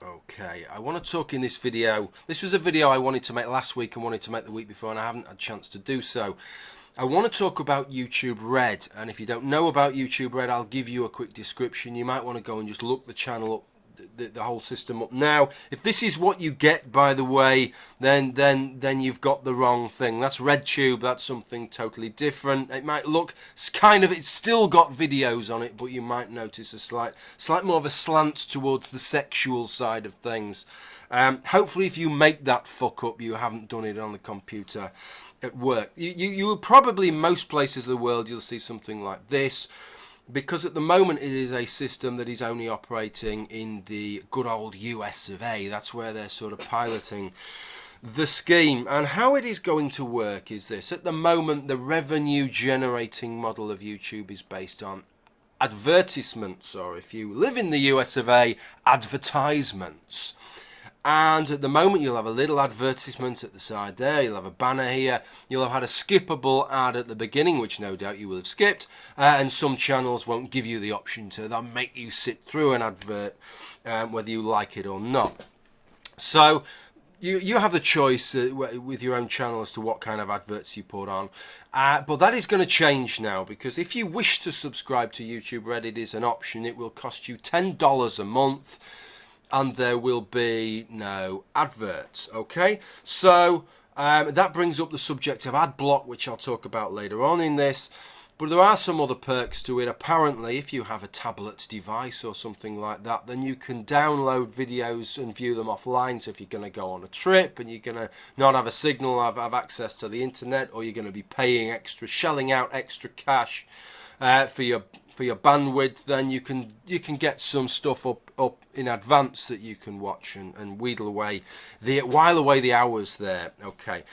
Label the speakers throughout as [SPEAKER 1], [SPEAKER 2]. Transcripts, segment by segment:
[SPEAKER 1] Okay, I want to talk in this video. This was a video I wanted to make last week and wanted to make the week before, and I haven't had a chance to do so. I want to talk about YouTube Red, and if you don't know about YouTube Red, I'll give you a quick description. You might want to go and just look the channel up, the whole system up now. If this is what you get, by the way, then you've got the wrong thing. That's RedTube. That's something totally different. It might look it's still got videos on it, but you might notice a slight more of a slant towards the sexual side of things. Hopefully, if you make that fuck up, you haven't done it on the computer at work. You will probably, in most places of the world, you'll see something like this. Because at the moment it is a system that is only operating in the good old US of A. That's where they're sort of piloting the scheme. And how it is going to work is this. At the moment, the revenue generating model of YouTube is based on advertisements, or if you live in the US of A, advertisements. And at the moment you'll have a little advertisement at the side there, you'll have a banner here, you'll have had a skippable ad at the beginning, which no doubt you will have skipped, and some channels won't give you the option to, they'll make you sit through an advert, whether you like it or not. So you have the choice with your own channel as to what kind of adverts you put on, but that is going to change now, because if you wish to subscribe to YouTube Red, it is an option. It will cost you $10 a month. And there will be no adverts, okay? So that brings up the subject of ad block, which I'll talk about later on in this. But there are some other perks to it. Apparently, if you have a tablet device or something like that, then you can download videos and view them offline. So if you're going to go on a trip and you're going to not have a signal, have access to the internet, or you're going to be paying extra, shelling out extra cash for your bandwidth, then you can get some stuff up in advance that you can watch and while away the hours there. Okay,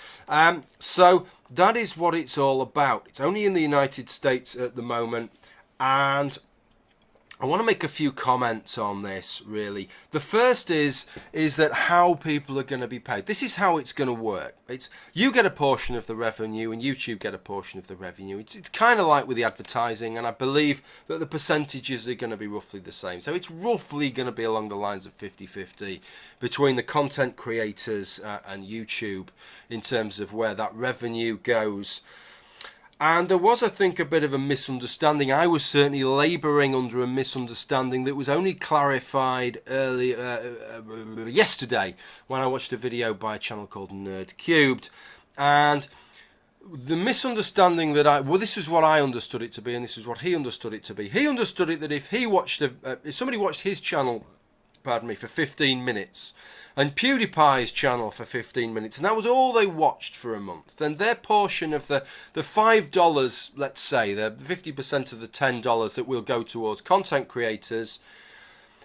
[SPEAKER 1] so that is what it's all about. It's only in the United States at the moment, and I want to make a few comments on this, really. The first is that how people are going to be paid. This is how it's going to work. It's you get a portion of the revenue and YouTube get a portion of the revenue. It's kind of like with the advertising, and I believe that the percentages are going to be roughly the same. So it's roughly going to be along the lines of 50-50 between the content creators and YouTube in terms of where that revenue goes. And there was, I think, a bit of a misunderstanding. I was certainly labouring under a misunderstanding that was only clarified yesterday when I watched a video by a channel called Nerdcubed. And the misunderstanding that this is what I understood it to be, and this is what he understood it to be. He understood it that if somebody watched his channel, for 15 minutes, and PewDiePie's channel for 15 minutes, and that was all they watched for a month, then their portion of the $5, let's say, the 50% of the $10 that will go towards content creators,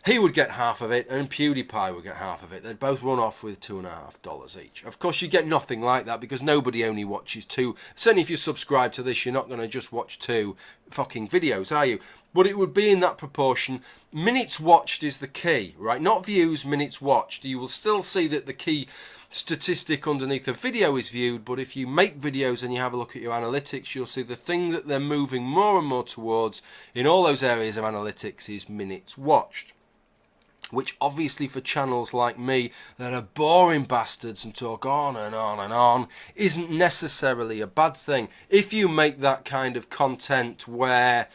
[SPEAKER 1] he would get half of it, and PewDiePie would get half of it. They'd both run off with $2.50 each. Of course, you get nothing like that, because nobody only watches two. Certainly if you subscribe to this, you're not going to just watch two fucking videos, are you? But it would be in that proportion. Minutes watched is the key, right? Not views, minutes watched. You will still see that the key statistic underneath the video is viewed, but if you make videos and you have a look at your analytics, you'll see the thing that they're moving more and more towards in all those areas of analytics is minutes watched. Which obviously for channels like me that are boring bastards and talk on and on and on isn't necessarily a bad thing. If you make that kind of content where,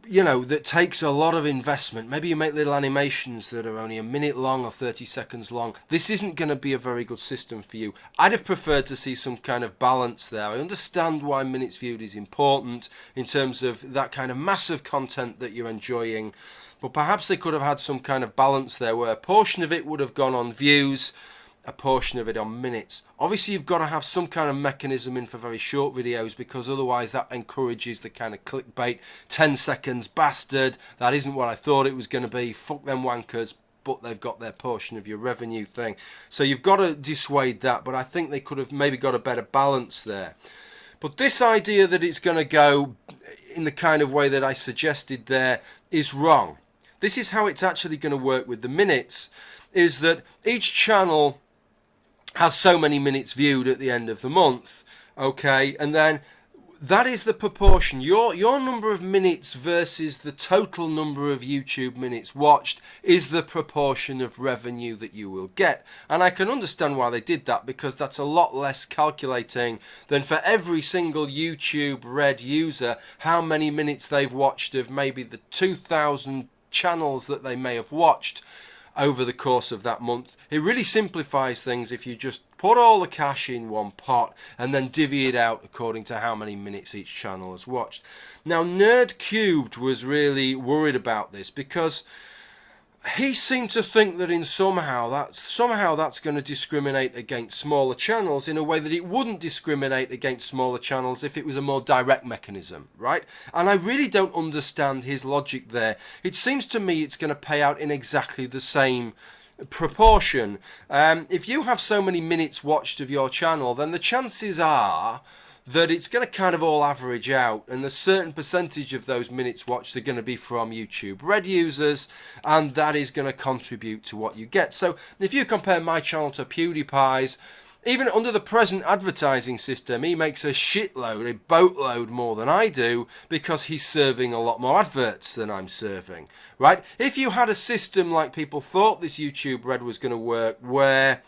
[SPEAKER 1] that takes a lot of investment, maybe you make little animations that are only a minute long or 30 seconds long, this isn't going to be a very good system for you. I'd have preferred to see some kind of balance there. I understand why minutes viewed is important in terms of that kind of massive content that you're enjoying, but perhaps they could have had some kind of balance there where a portion of it would have gone on views, a portion of it on minutes. Obviously, you've got to have some kind of mechanism in for very short videos, because otherwise that encourages the kind of clickbait, 10 seconds bastard, that isn't what I thought it was going to be, fuck them wankers, but they've got their portion of your revenue thing. So you've got to dissuade that, but I think they could have maybe got a better balance there. But this idea that it's going to go in the kind of way that I suggested there is wrong. This is how it's actually going to work with the minutes, is that each channel has so many minutes viewed at the end of the month, okay, and then That is the proportion. Your number of minutes versus the total number of YouTube minutes watched is the proportion of revenue that you will get. And I can understand why they did that, because that's a lot less calculating than for every single YouTube Red user how many minutes they've watched of maybe the 2,000 channels that they may have watched over the course of that month. It really simplifies things if you just put all the cash in one pot and then divvy it out according to how many minutes each channel has watched. Now, Nerdcubed was really worried about this, because he seemed to think that somehow that's going to discriminate against smaller channels in a way that it wouldn't discriminate against smaller channels if it was a more direct mechanism, right? And I really don't understand his logic there. It seems to me it's going to pay out in exactly the same proportion. If you have so many minutes watched of your channel, then the chances are that it's going to kind of all average out, and a certain percentage of those minutes watched are going to be from YouTube Red users, and that is going to contribute to what you get. So if you compare my channel to PewDiePie's, even under the present advertising system, he makes a shitload, a boatload more than I do, because he's serving a lot more adverts than I'm serving, right? If you had a system like people thought this YouTube Red was going to work, where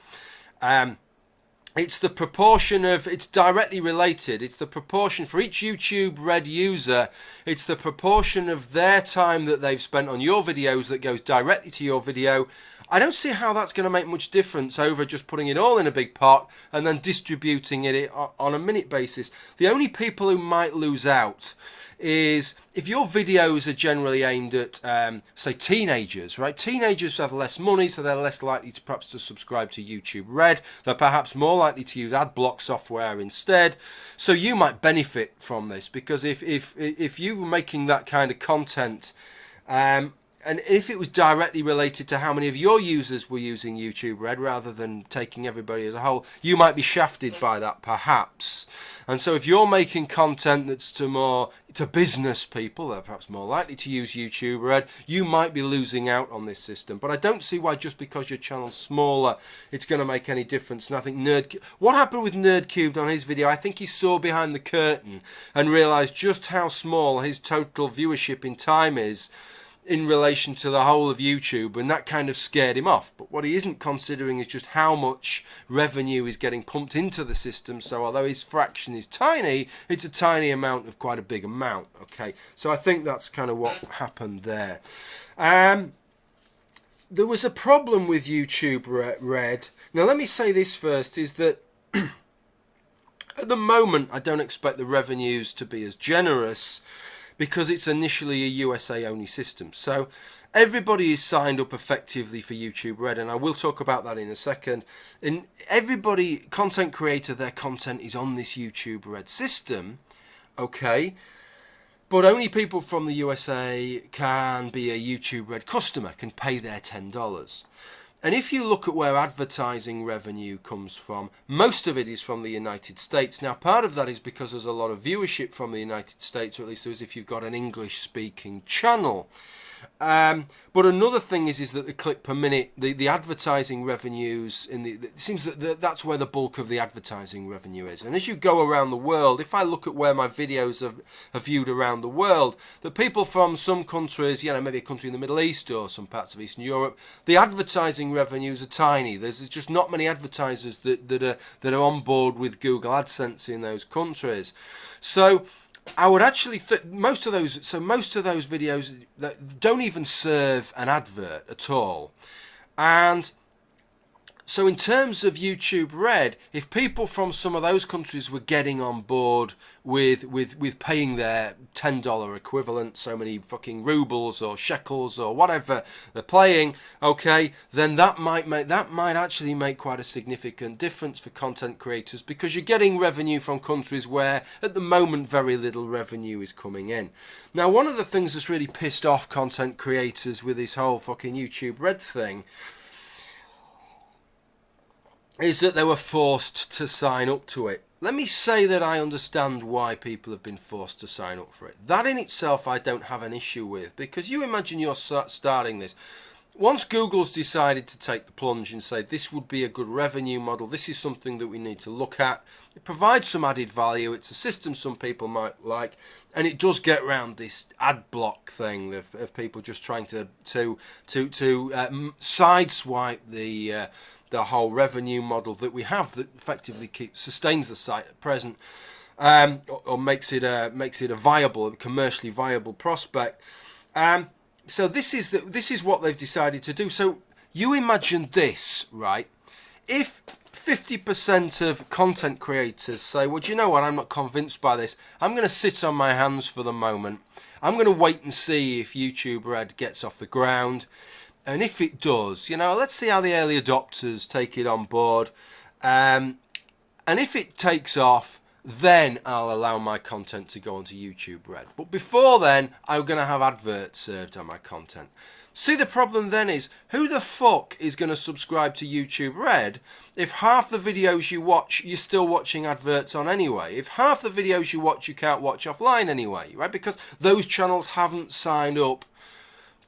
[SPEAKER 1] it's the proportion of, it's directly related, it's the proportion for each YouTube Red user, it's the proportion of their time that they've spent on your videos that goes directly to your video. I don't see how that's going to make much difference over just putting it all in a big pot and then distributing it on a minute basis. The only people who might lose out is if your videos are generally aimed at, say, teenagers, right? Teenagers have less money, so they're less likely to perhaps to subscribe to YouTube Red. They're perhaps more likely to use ad block software instead. So you might benefit from this, because if you were making that kind of content, and if it was directly related to how many of your users were using YouTube Red rather than taking everybody as a whole, you might be shafted by that perhaps. And so if you're making content that's to business people, they're perhaps more likely to use YouTube Red, you might be losing out on this system. But I don't see why just because your channel's smaller, it's going to make any difference. And I think what happened with Nerdcubed on his video, I think he saw behind the curtain and realised just how small his total viewership in time is in relation to the whole of YouTube, and that kind of scared him off. But what he isn't considering is just how much revenue is getting pumped into the system. So although his fraction is tiny, it's a tiny amount of quite a big amount. Okay, so I think that's kind of what happened there. There was a problem with YouTube Red. Now let me say this first, is that at the moment I don't expect the revenues to be as generous, because it's initially a USA only system. So everybody is signed up effectively for YouTube Red, and I will talk about that in a second. And everybody, content creator, their content is on this YouTube Red system, okay? But only people from the USA can be a YouTube Red customer, can pay their $10. And if you look at where advertising revenue comes from, most of it is from the United States. Now, part of that is because there's a lot of viewership from the United States, or at least there is if you've got an English-speaking channel. But another thing is that the click per minute, the advertising revenues, it seems that that's where the bulk of the advertising revenue is. And as you go around the world, if I look at where my videos are viewed around the world, the people from some countries, maybe a country in the Middle East or some parts of Eastern Europe, the advertising revenues are tiny. There's just not many advertisers that are on board with Google AdSense in those countries. So I would actually most of those videos that don't even serve an advert at all. And so in terms of YouTube Red, if people from some of those countries were getting on board with paying their $10 equivalent, so many fucking rubles or shekels or whatever they're paying, okay, then that might actually make quite a significant difference for content creators, because you're getting revenue from countries where at the moment very little revenue is coming in. Now, one of the things that's really pissed off content creators with this whole fucking YouTube Red thing is that they were forced to sign up to it. Let me say that I understand why people have been forced to sign up for it. That in itself I don't have an issue with, because you imagine you're starting this. Once Google's decided to take the plunge and say this would be a good revenue model, this is something that we need to look at, provides some added value. It's a system some people might like, and it does get around this ad block thing of people just trying to sideswipe the whole revenue model that we have that effectively sustains the site at present, or makes it a viable, a commercially viable prospect. So this is what they've decided to do. So you imagine this, right? If 50% of content creators say, well, do you know what, I'm not convinced by this, I'm going to sit on my hands for the moment, I'm going to wait and see if YouTube Red gets off the ground, and if it does, you know, let's see how the early adopters take it on board, and if it takes off, then I'll allow my content to go onto YouTube Red. But before then, I'm going to have adverts served on my content. See, the problem then is, who the fuck is going to subscribe to YouTube Red if half the videos you watch, you're still watching adverts on anyway? If half the videos you watch, you can't watch offline anyway, right? Because those channels haven't signed up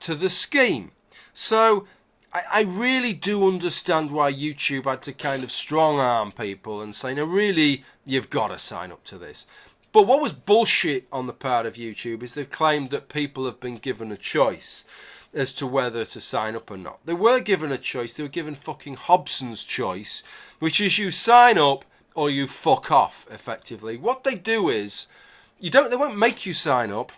[SPEAKER 1] to the scheme. So I really do understand why YouTube had to kind of strong arm people and say, no, really, you've got to sign up to this. But what was bullshit on the part of YouTube is they've claimed that people have been given a choice as to whether to sign up or not. They were given a choice. They were given fucking Hobson's choice, which is you sign up or you fuck off, effectively. What they do is, they won't make you sign up.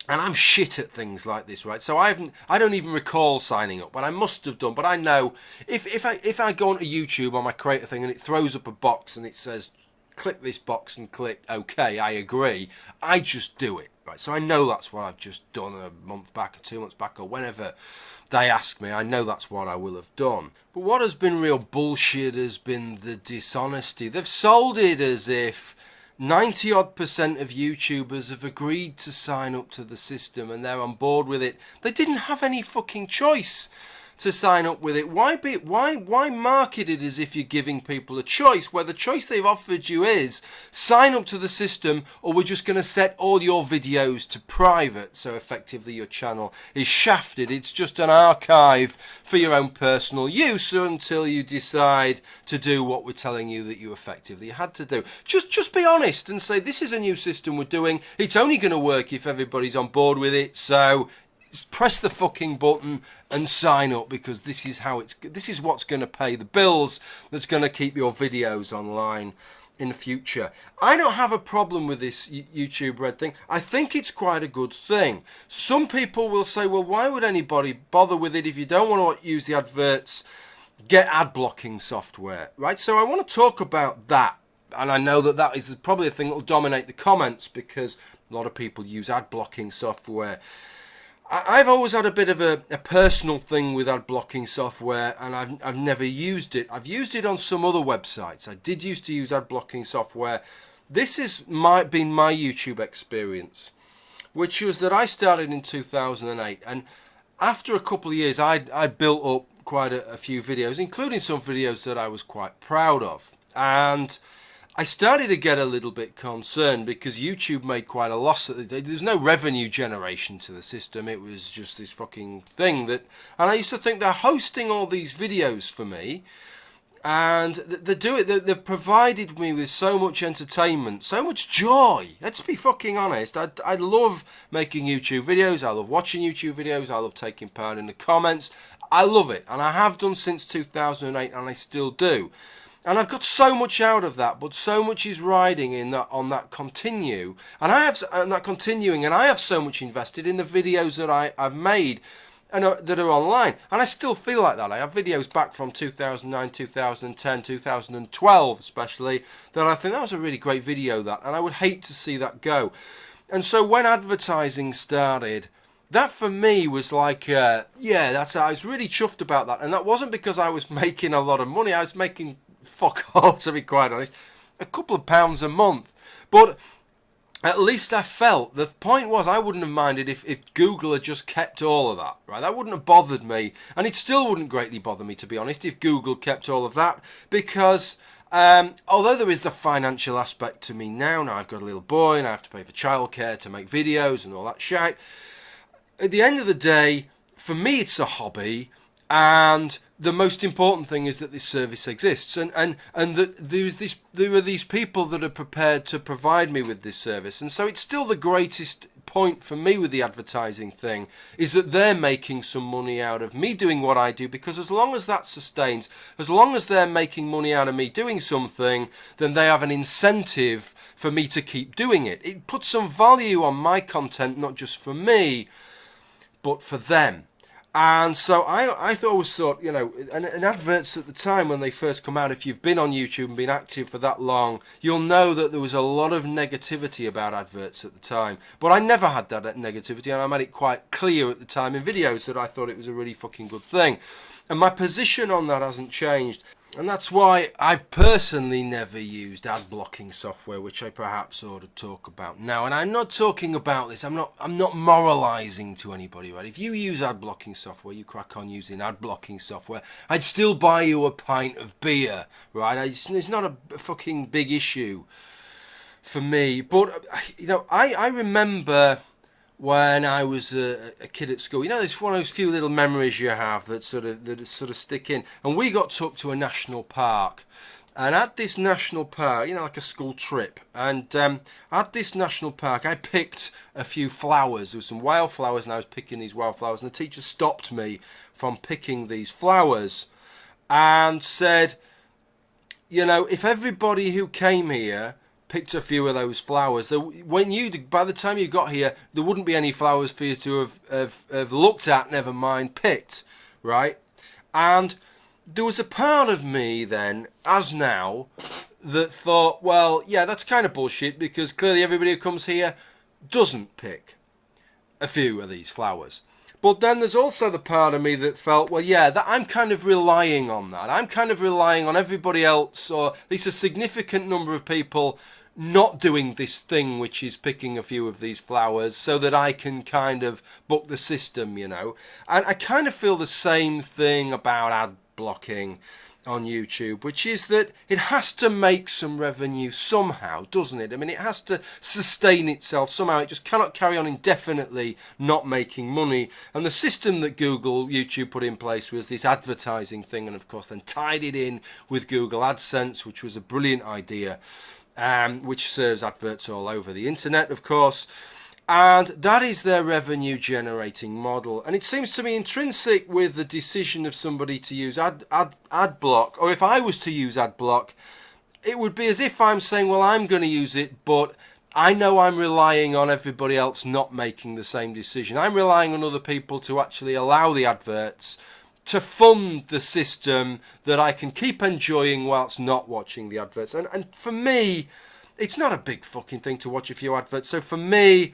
[SPEAKER 1] And I'm shit at things like this, right? So I don't even recall signing up, but I must have done. But I know if I go onto YouTube on my creator thing and it throws up a box and it says, click this box and click OK, I agree, I just do it, right? So I know that's what I've just done a month back or 2 months back or whenever they ask me. I know that's what I will have done. But what has been real bullshit has been the dishonesty. They've sold it as if 90% of YouTubers have agreed to sign up to the system and they're on board with it. They didn't have any fucking choice to sign up with it. Why market it as if you're giving people a choice, where the choice they've offered you is sign up to the system, or we're just going to set all your videos to private, so effectively your channel is shafted. It's just an archive for your own personal use until you decide to do what we're telling you that you effectively had to do. Just be honest and say, this is a new system we're doing, it's only going to work if everybody's on board with it, so press the fucking button and sign up, because this is what's going to pay the bills, that's going to keep your videos online in the future. I don't have a problem with this YouTube Red thing. I think it's quite a good thing. Some people will say, well, why would anybody bother with it if you don't want to use the adverts? Get ad blocking software, right? So I want to talk about that. And I know that is probably the thing that will dominate the comments, because a lot of people use ad blocking software. I've always had a bit of a personal thing with ad blocking software, and I've never used it. I've used it on some other websites. I did used to use ad blocking software. This has been my YouTube experience, which was that I started in 2008, and after a couple of years I built up quite a few videos, including some videos that I was quite proud of. And I started to get a little bit concerned because YouTube made quite a loss. There's no revenue generation to the system. It was just this fucking thing and I used to think they're hosting all these videos for me, and they do it. They've provided me with so much entertainment, so much joy. Let's be fucking honest. I love making YouTube videos. I love watching YouTube videos. I love taking part in the comments. I love it, and I have done since 2008, and I still do. And I've got so much out of that, but so much is riding on that continue, and I have so much invested in the videos that I've made and that are online, and I still feel like that. I have videos back from 2009, 2010, 2012 especially, that I think that was a really great video, and I would hate to see that go. And so when advertising started, that for me was like, I was really chuffed about that, and that wasn't because I was making a lot of money. I was making fuck all, to be quite honest, a couple of pounds a month, but at least I felt, the point was, I wouldn't have minded if Google had just kept all of that, right? That wouldn't have bothered me, and it still wouldn't greatly bother me, to be honest, if Google kept all of that, because although there is the financial aspect to me now I've got a little boy and I have to pay for childcare to make videos and all that shit, at the end of the day, for me it's a hobby. And the most important thing is that this service exists, and that there are these people that are prepared to provide me with this service. And so it's still the greatest point for me with the advertising thing is that they're making some money out of me doing what I do, because as long as that sustains, as long as they're making money out of me doing something, then they have an incentive for me to keep doing it. It puts some value on my content, not just for me, but for them. And so I always thought, you know, and adverts at the time when they first come out, if you've been on YouTube and been active for that long, you'll know that there was a lot of negativity about adverts at the time. But I never had that negativity, and I made it quite clear at the time in videos that I thought it was a really fucking good thing. And my position on that hasn't changed. And that's why I've personally never used ad blocking software, which I perhaps ought to talk about now. And I'm not talking about this, I'm not moralizing to anybody, right? If you use ad blocking software, you crack on using ad blocking software, I'd still buy you a pint of beer, right? It's not a fucking big issue for me. But, you know, I remember when I was a kid at school, you know, it's one of those few little memories you have that sort of stick in. And we got took to a national park, and at this national park, you know, like a school trip. And at this national park, I picked a few flowers. There were some wildflowers, and I was picking these wildflowers. And the teacher stopped me from picking these flowers, and said, you know, if everybody who came here picked a few of those flowers, by the time you got here, there wouldn't be any flowers for you to have looked at, never mind picked, right? And there was a part of me then, as now, that thought, well, yeah, that's kind of bullshit, because clearly everybody who comes here doesn't pick a few of these flowers. But then there's also the part of me that felt, well, yeah, that I'm kind of relying on that. I'm kind of relying on everybody else, or at least a significant number of people, not doing this thing, which is picking a few of these flowers, so that I can kind of buck the system, you know. And I kind of feel the same thing about ad blocking on YouTube, which is that it has to make some revenue somehow, doesn't it? I mean, it has to sustain itself somehow. It just cannot carry on indefinitely not making money. And the system that YouTube put in place was this advertising thing, and of course then tied it in with Google AdSense, which was a brilliant idea, which serves adverts all over the internet, of course. And that is their revenue generating model. And it seems to me intrinsic with the decision of somebody to use ad block, or if I was to use ad block, it would be as if I'm saying, well, I'm going to use it, but I know I'm relying on everybody else not making the same decision. I'm relying on other people to actually allow the adverts to fund the system that I can keep enjoying whilst not watching the adverts. And for me, it's not a big fucking thing to watch a few adverts. So for me,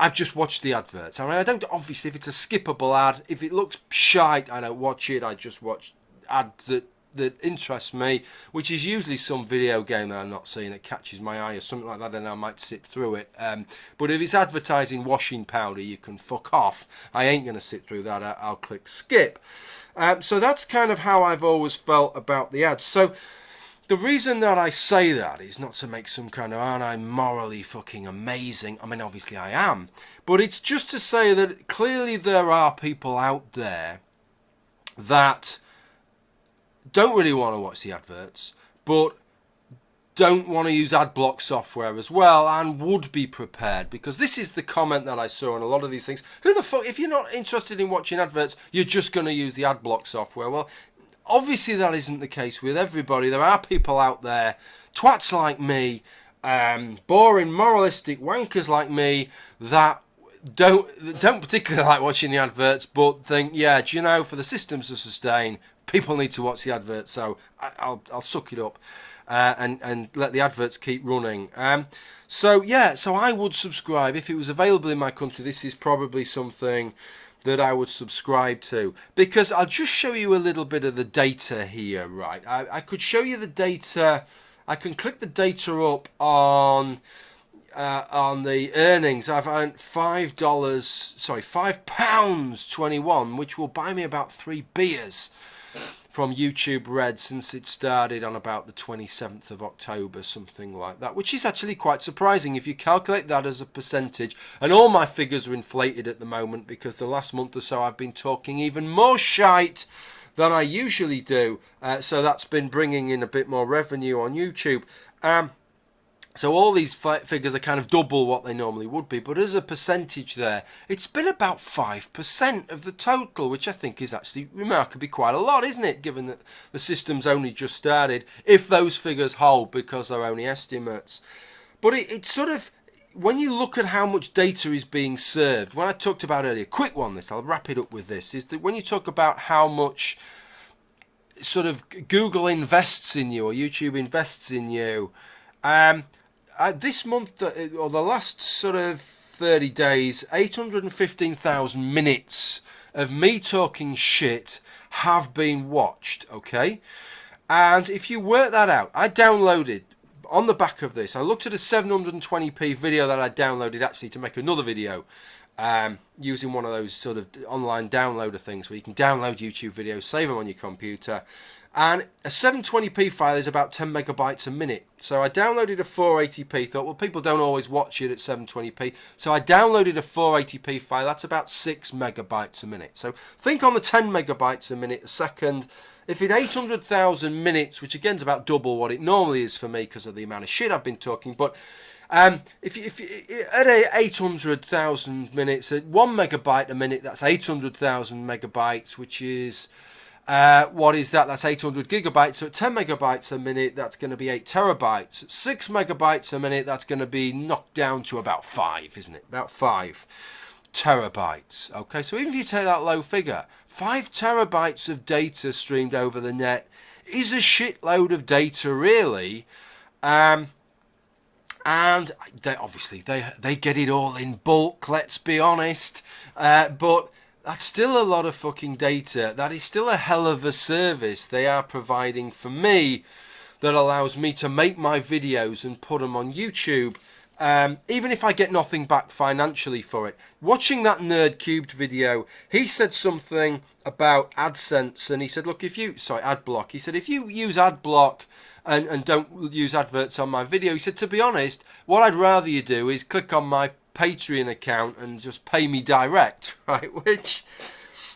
[SPEAKER 1] I've just watched the adverts. I mean, I don't, obviously, if it's a skippable ad, if it looks shite, I don't watch it. I just watch ads that interest me, which is usually some video game that I'm not seeing that catches my eye or something like that, and I might sit through it. But if it's advertising washing powder, you can fuck off. I ain't going to sit through that. I'll click skip. So that's kind of how I've always felt about the ads. So the reason that I say that is not to make some kind of, aren't I morally fucking amazing? I mean, obviously I am. But it's just to say that clearly there are people out there that don't really want to watch the adverts, but don't want to use ad block software as well, and would be prepared, because this is the comment that I saw on a lot of these things. Who the fuck, if you're not interested in watching adverts, you're just going to use the ad block software? Well, obviously that isn't the case with everybody. There are people out there, twats like me, boring moralistic wankers like me, that don't particularly like watching the adverts, but think, yeah, do you know, for the systems to sustain, people need to watch the adverts, so I'll suck it up and let the adverts keep running. So I would subscribe if it was available in my country. This is probably something that I would subscribe to, because I'll just show you a little bit of the data here, right? I could show you the data. I can click the data up on the earnings. I've earned £5.21, which will buy me about 3 beers from YouTube Red since it started on about the 27th of October, something like that, which is actually quite surprising if you calculate that as a percentage. And all my figures are inflated at the moment because the last month or so I've been talking even more shite than I usually do. So that's been bringing in a bit more revenue on YouTube. So all these figures are kind of double what they normally would be, but as a percentage there, it's been about 5% of the total, which I think is actually remarkably quite a lot, isn't it, given that the system's only just started, if those figures hold, because they're only estimates. But it's sort of, when you look at how much data is being served, when I talked about earlier, quick one, I'll wrap it up with this, is that when you talk about how much sort of Google invests in you, or YouTube invests in you, this month, or the last sort of 30 days, 815,000 minutes of me talking shit have been watched, okay? And if you work that out, I downloaded, on the back of this, I looked at a 720p video that I downloaded actually to make another video, using one of those sort of online downloader things where you can download YouTube videos, save them on your computer. And a 720p file is about 10 megabytes a minute. So I downloaded a 480p, thought, well, people don't always watch it at 720p. So I downloaded a 480p file, that's about 6 megabytes a minute. So think on the 10 megabytes a minute a second. If it's 800,000 minutes, which again is about double what it normally is for me because of the amount of shit I've been talking, but if at 800,000 minutes, at 1 megabyte a minute, that's 800,000 megabytes, which is... what is that? That's 800 gigabytes. So at 10 megabytes a minute, that's going to be 8 terabytes. At 6 megabytes a minute, that's going to be knocked down to about 5, isn't it? About 5 terabytes. Okay, so even if you take that low figure, 5 terabytes of data streamed over the net is a shitload of data, really. And they get it all in bulk, let's be honest. But that's still a lot of fucking data. That is still a hell of a service they are providing for me that allows me to make my videos and put them on YouTube, even if I get nothing back financially for it. Watching that Nerdcubed video, he said something about AdSense, and he said, look, AdBlock. He said, if you use AdBlock and don't use adverts on my video, he said, to be honest, what I'd rather you do is click on my Patreon account and just pay me direct, right? Which,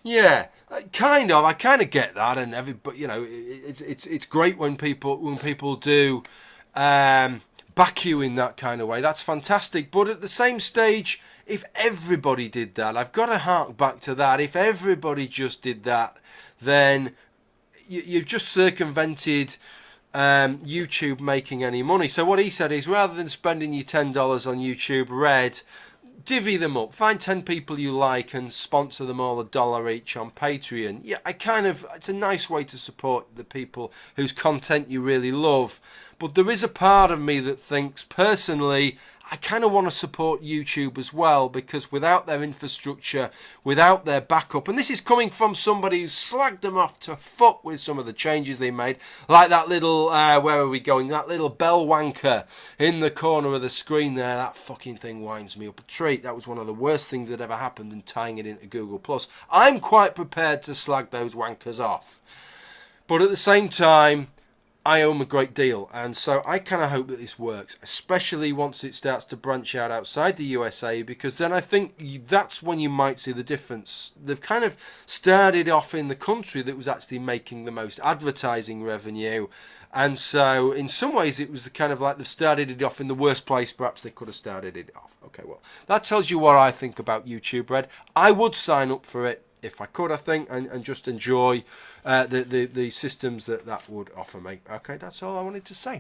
[SPEAKER 1] yeah, I kind of get that, and but you know, it's great when people do back you in that kind of way. That's fantastic. But at the same stage, if everybody did that, I've got to hark back to that. If everybody just did that, then you've just circumvented YouTube making any money. So what he said is, rather than spending your $10 on YouTube Red, divvy them up. Find 10 people you like and sponsor them all $1 each on Patreon. Yeah, it's a nice way to support the people whose content you really love. But there is a part of me that thinks, personally, I kind of want to support YouTube as well, because without their infrastructure, without their backup, and this is coming from somebody who slagged them off to fuck with some of the changes they made, like that little, where are we going, that little bell wanker in the corner of the screen there. That fucking thing winds me up a treat. That was one of the worst things that ever happened in tying it into Google+. I'm quite prepared to slag those wankers off. But at the same time, I owe them a great deal, and so I kind of hope that this works, especially once it starts to branch out outside the USA, because then I think that's when you might see the difference. They've kind of started off in the country that was actually making the most advertising revenue, and so in some ways it was kind of like they've started it off in the worst place perhaps they could have started it off. Okay, well, that tells you what I think about YouTube Red. I would sign up for it if I could, I think, and just enjoy the systems that would offer me. Okay, that's all I wanted to say.